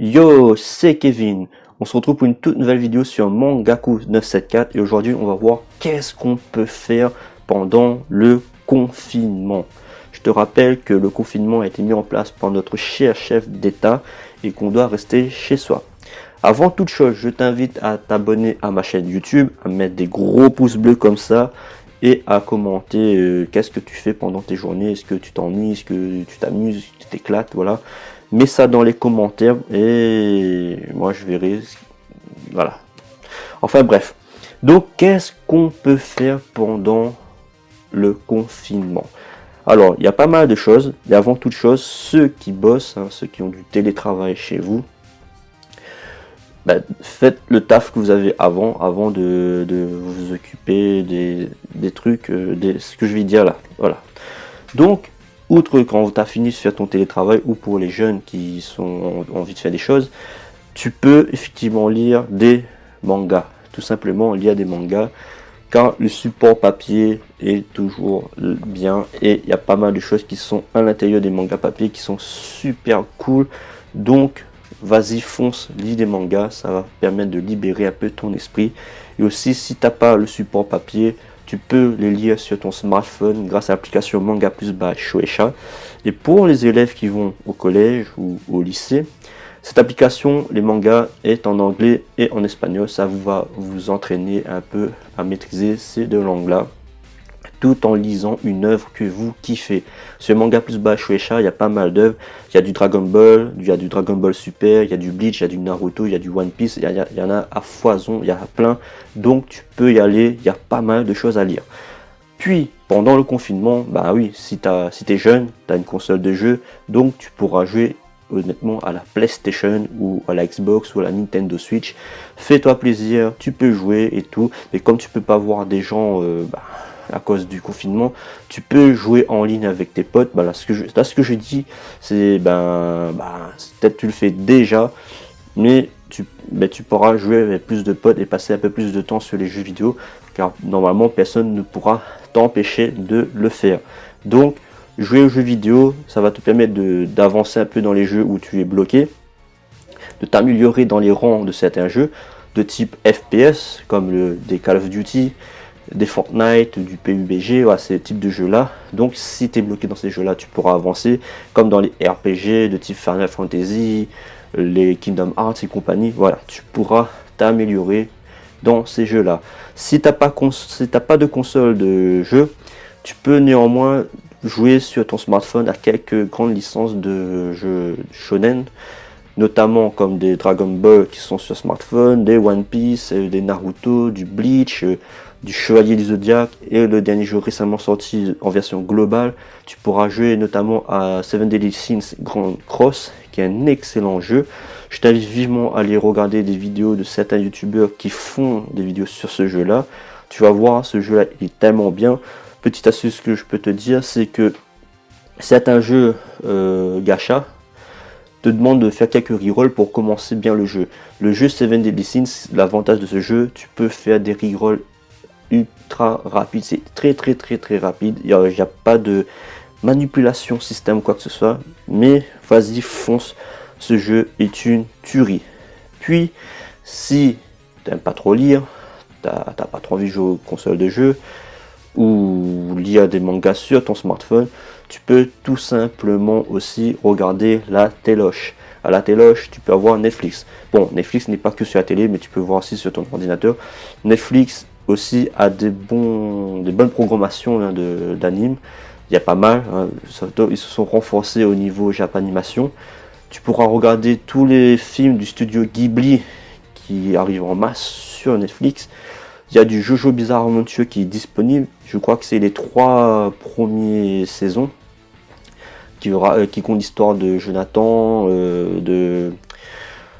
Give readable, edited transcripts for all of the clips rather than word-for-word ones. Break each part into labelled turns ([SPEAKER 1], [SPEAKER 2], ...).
[SPEAKER 1] Yo, c'est Kevin. On se retrouve pour une toute nouvelle vidéo sur Mangaku 974 et aujourd'hui on va voir qu'est-ce qu'on peut faire pendant le confinement. Je te rappelle que le confinement a été mis en place par notre cher chef d'État et qu'on doit rester chez soi. Avant toute chose, je t'invite à t'abonner à ma chaîne YouTube, à mettre des gros pouces bleus comme ça et à commenter qu'est-ce que tu fais pendant tes journées, est-ce que tu t'ennuies, est-ce que tu t'amuses, est-ce que tu t'éclates, voilà. Mets ça dans les commentaires et moi je verrai. Voilà. Enfin bref. Donc qu'est-ce qu'on peut faire pendant le confinement? Alors il y a pas mal de choses. Mais avant toute chose, ceux qui bossent, ceux qui ont du télétravail chez vous, faites le taf que vous avez avant de vous occuper des trucs, ce que je vais dire là. Voilà. Donc outre quand tu as fini de faire ton télétravail ou pour les jeunes qui ont envie de faire des choses, tu peux effectivement lire des mangas. Tout simplement lire des mangas car le support papier est toujours bien et il y a pas mal de choses qui sont à l'intérieur des mangas papier qui sont super cool. Donc vas-y, fonce, lis des mangas, ça va permettre de libérer un peu ton esprit. Et aussi si tu n'as pas le support papier, tu peux les lire sur ton smartphone grâce à l'application Manga Plus by Shueisha. Et pour les élèves qui vont au collège ou au lycée, cette application, les mangas, est en anglais et en espagnol. Ça va vous entraîner un peu à maîtriser ces deux langues-là, tout en lisant une œuvre que vous kiffez. Sur Manga Plus by Shueisha, il y a pas mal d'œuvres. Il y a du Dragon Ball, il y a du Dragon Ball Super, il y a du Bleach, il y a du Naruto, il y a du One Piece, il y en a à foison, il y en a plein. Donc tu peux y aller, il y a pas mal de choses à lire. Puis, pendant le confinement, bah oui, si t'es jeune, tu as une console de jeu, donc tu pourras jouer honnêtement à la PlayStation ou à la Xbox ou à la Nintendo Switch. Fais-toi plaisir, tu peux jouer et tout, mais comme tu peux pas voir des gens à cause du confinement, tu peux jouer en ligne avec tes potes. Là, ce que je dis, c'est peut-être tu le fais déjà, mais tu pourras jouer avec plus de potes et passer un peu plus de temps sur les jeux vidéo, car normalement personne ne pourra t'empêcher de le faire. Donc jouer aux jeux vidéo, ça va te permettre d'avancer un peu dans les jeux où tu es bloqué, de t'améliorer dans les rangs de certains jeux de type FPS comme des Call of Duty, des Fortnite, du PUBG, voilà, ces types de jeux là. Donc si tu es bloqué dans ces jeux là, tu pourras avancer comme dans les RPG de type Final Fantasy, les Kingdom Hearts et compagnie. Voilà, tu pourras t'améliorer dans ces jeux là. Si t'as pas de console de jeu, tu peux néanmoins jouer sur ton smartphone à quelques grandes licences de jeux shonen, notamment comme des Dragon Ball qui sont sur smartphone, des One Piece, des Naruto, du Bleach, du Chevalier du Zodiac et le dernier jeu récemment sorti en version globale. Tu pourras jouer notamment à Seven Deadly Sins Grand Cross, qui est un excellent jeu. Je t'invite vivement à aller regarder des vidéos de certains youtubeurs qui font des vidéos sur ce jeu là. Tu vas voir, ce jeu là il est tellement bien. Petite astuce que je peux te dire, c'est que certains jeux gacha te demandent de faire quelques rerolls pour commencer bien le jeu. Le jeu Seven Deadly Sins, l'avantage de ce jeu, tu peux faire des rerolls ultra rapides. C'est très rapide. Il n'y a pas de manipulation système ou quoi que ce soit. Mais vas-y, fonce. Ce jeu est une tuerie. Puis, si tu n'aimes pas trop lire, t'as pas trop envie de jouer aux consoles de jeu, ou lire des mangas sur ton smartphone, tu peux tout simplement aussi regarder la téloche. À la téloche, tu peux avoir Netflix. Bon, Netflix n'est pas que sur la télé, mais tu peux voir aussi sur ton ordinateur. Netflix aussi a des bonnes programmations d'anime. Il y a pas mal. Ils se sont renforcés au niveau Japanimation. Tu pourras regarder tous les films du studio Ghibli qui arrivent en masse sur Netflix. Il y a du Jojo Bizarre Adventure qui est disponible. Je crois que c'est les 3 premières saisons qui comptent l'histoire de Jonathan, de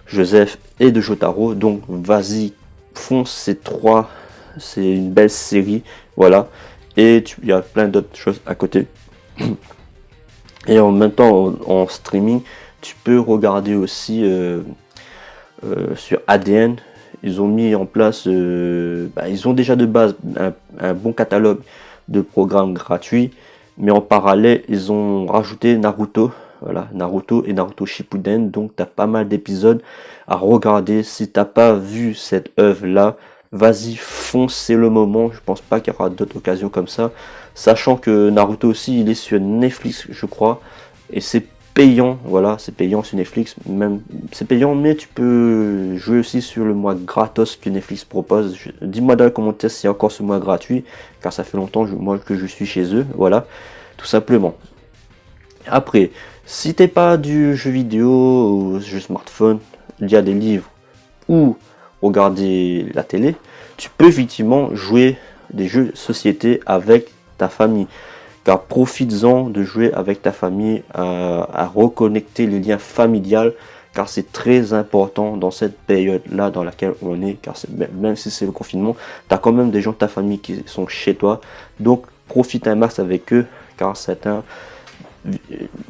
[SPEAKER 1] Joseph et de Jotaro. Donc vas-y, fonce ces 3. C'est une belle série. Voilà. Et il y a plein d'autres choses à côté. Et en même temps, en streaming, tu peux regarder aussi sur ADN. Ils ont mis en place, ils ont déjà de base un bon catalogue de programmes gratuits, mais en parallèle, ils ont rajouté Naruto voilà, Naruto et Naruto Shippuden. Donc tu as pas mal d'épisodes à regarder. Si t'as pas vu cette œuvre là, vas-y, fonce, c'est le moment. Je pense pas qu'il y aura d'autres occasions comme ça, sachant que Naruto aussi il est sur Netflix je crois, et c'est payant, voilà, c'est payant sur Netflix, même c'est payant, mais tu peux jouer aussi sur le mois gratos que Netflix propose. Dis-moi dans les commentaires s'il y a encore ce mois gratuit, car ça fait longtemps moi que je suis chez eux, voilà, tout simplement. Après, si t'es pas du jeu vidéo ou jeu smartphone, il y a des livres ou regarder la télé, tu peux effectivement jouer des jeux de société avec ta famille. Car profites-en de jouer avec ta famille, à reconnecter les liens familiales, car c'est très important dans cette période-là dans laquelle on est, car même si c'est le confinement, tu as quand même des gens de ta famille qui sont chez toi, donc profite un max avec eux, car certains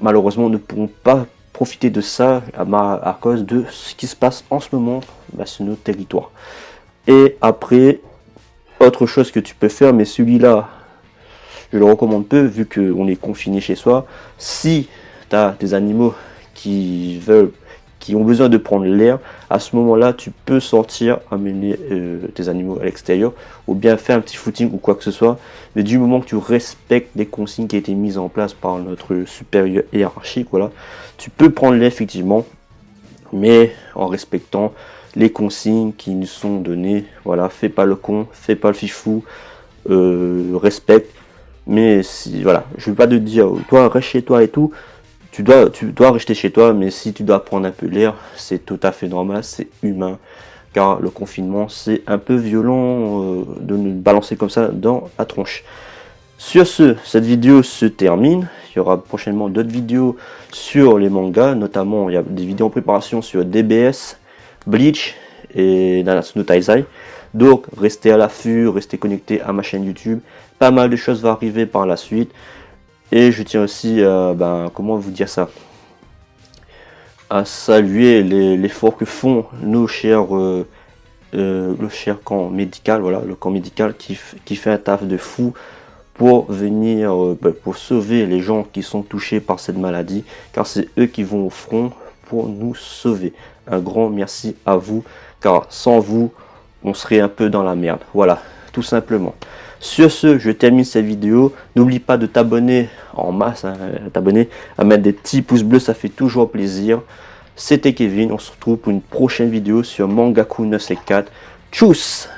[SPEAKER 1] malheureusement ne pourront pas profiter de ça à cause de ce qui se passe en ce moment sur notre territoire. Et après, autre chose que tu peux faire, mais celui-là, je le recommande peu vu qu'on est confiné chez soi. Si tu as des animaux qui ont besoin de prendre l'air, à ce moment-là, tu peux sortir, amener tes animaux à l'extérieur, ou bien faire un petit footing ou quoi que ce soit. Mais du moment que tu respectes les consignes qui ont été mises en place par notre supérieur hiérarchique, voilà, tu peux prendre l'air effectivement, mais en respectant les consignes qui nous sont données. Voilà, fais pas le con, fais pas le fifou, respecte. Mais si, voilà, je ne vais pas te dire, toi reste chez toi et tout, tu dois rester chez toi, mais si tu dois prendre un peu l'air, c'est tout à fait normal, c'est humain, car le confinement, c'est un peu violent de nous balancer comme ça dans la tronche. Sur ce, cette vidéo se termine. Il y aura prochainement d'autres vidéos sur les mangas, notamment il y a des vidéos en préparation sur DBS, Bleach et Nanatsu no Taizai. Donc restez à l'affût, restez connectés à ma chaîne YouTube. Pas mal de choses vont arriver par la suite. Et je tiens aussi, comment vous dire ça, à saluer l'effort que font nos chers, le cher camp médical, voilà, le camp médical qui fait un taf de fou pour venir, pour sauver les gens qui sont touchés par cette maladie, car c'est eux qui vont au front pour nous sauver. Un grand merci à vous, car sans vous, on serait un peu dans la merde. Voilà, tout simplement. Sur ce, je termine cette vidéo. N'oublie pas de t'abonner en masse, t'abonner, à mettre des petits pouces bleus, ça fait toujours plaisir. C'était Kevin, on se retrouve pour une prochaine vidéo sur Mangaku 974. Tchuss!